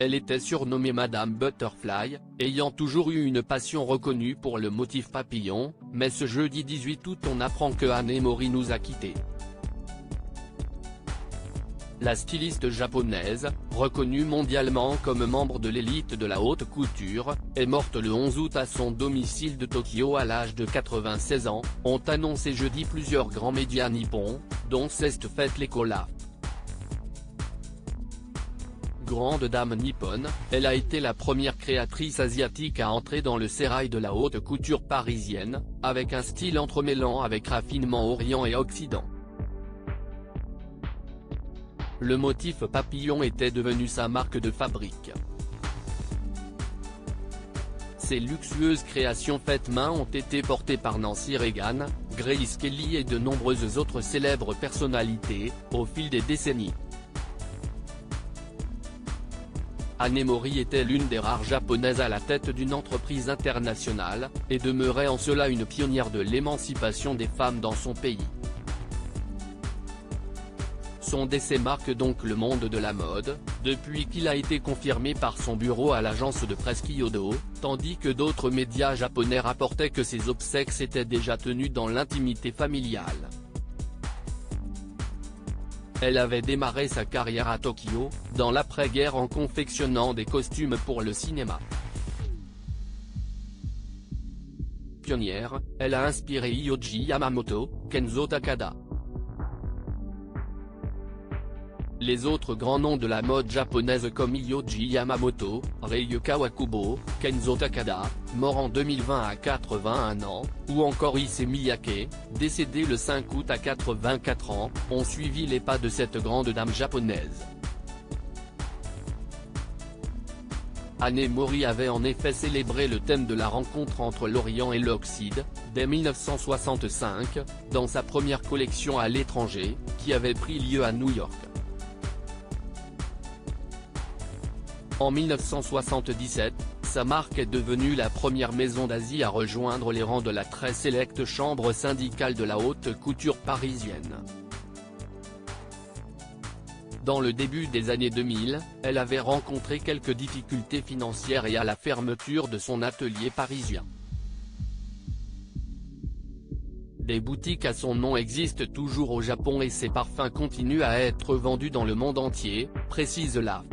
Elle était surnommée Madame Butterfly, ayant toujours eu une passion reconnue pour le motif papillon, mais ce jeudi 18 août on apprend que Anemori nous a quittés. La styliste japonaise, reconnue mondialement comme membre de l'élite de la haute couture, est morte le 11 août à son domicile de Tokyo à l'âge de 96 ans, ont annoncé jeudi plusieurs grands médias nippons, dont Cest Fait l'Ecola. Grande dame nippone, elle a été la première créatrice asiatique à entrer dans le sérail de la haute couture parisienne, avec un style entremêlant avec raffinement Orient et Occident. Le motif papillon était devenu sa marque de fabrique. Ces luxueuses créations faites main ont été portées par Nancy Reagan, Grace Kelly et de nombreuses autres célèbres personnalités, au fil des décennies. Anemori était l'une des rares japonaises à la tête d'une entreprise internationale, et demeurait en cela une pionnière de l'émancipation des femmes dans son pays. Son décès marque donc le monde de la mode, depuis qu'il a été confirmé par son bureau à l'agence de presse Kyodo, tandis que d'autres médias japonais rapportaient que ses obsèques s'étaient déjà tenues dans l'intimité familiale. Elle avait démarré sa carrière à Tokyo, dans l'après-guerre en confectionnant des costumes pour le cinéma. Pionnière, elle a inspiré Yohji Yamamoto, Kenzo Takada. Les autres grands noms de la mode japonaise comme Yohji Yamamoto, Rei Kawakubo, Kenzo Takada, mort en 2020 à 81 ans, ou encore Issey Miyake, décédé le 5 août à 84 ans, ont suivi les pas de cette grande dame japonaise. Anemori avait en effet célébré le thème de la rencontre entre l'Orient et l'Occident, dès 1965, dans sa première collection à l'étranger, qui avait pris lieu à New York. En 1977, sa marque est devenue la première maison d'Asie à rejoindre les rangs de la très sélecte chambre syndicale de la haute couture parisienne. Dans le début des années 2000, elle avait rencontré quelques difficultés financières et à la fermeture de son atelier parisien. Des boutiques à son nom existent toujours au Japon et ses parfums continuent à être vendus dans le monde entier, précise la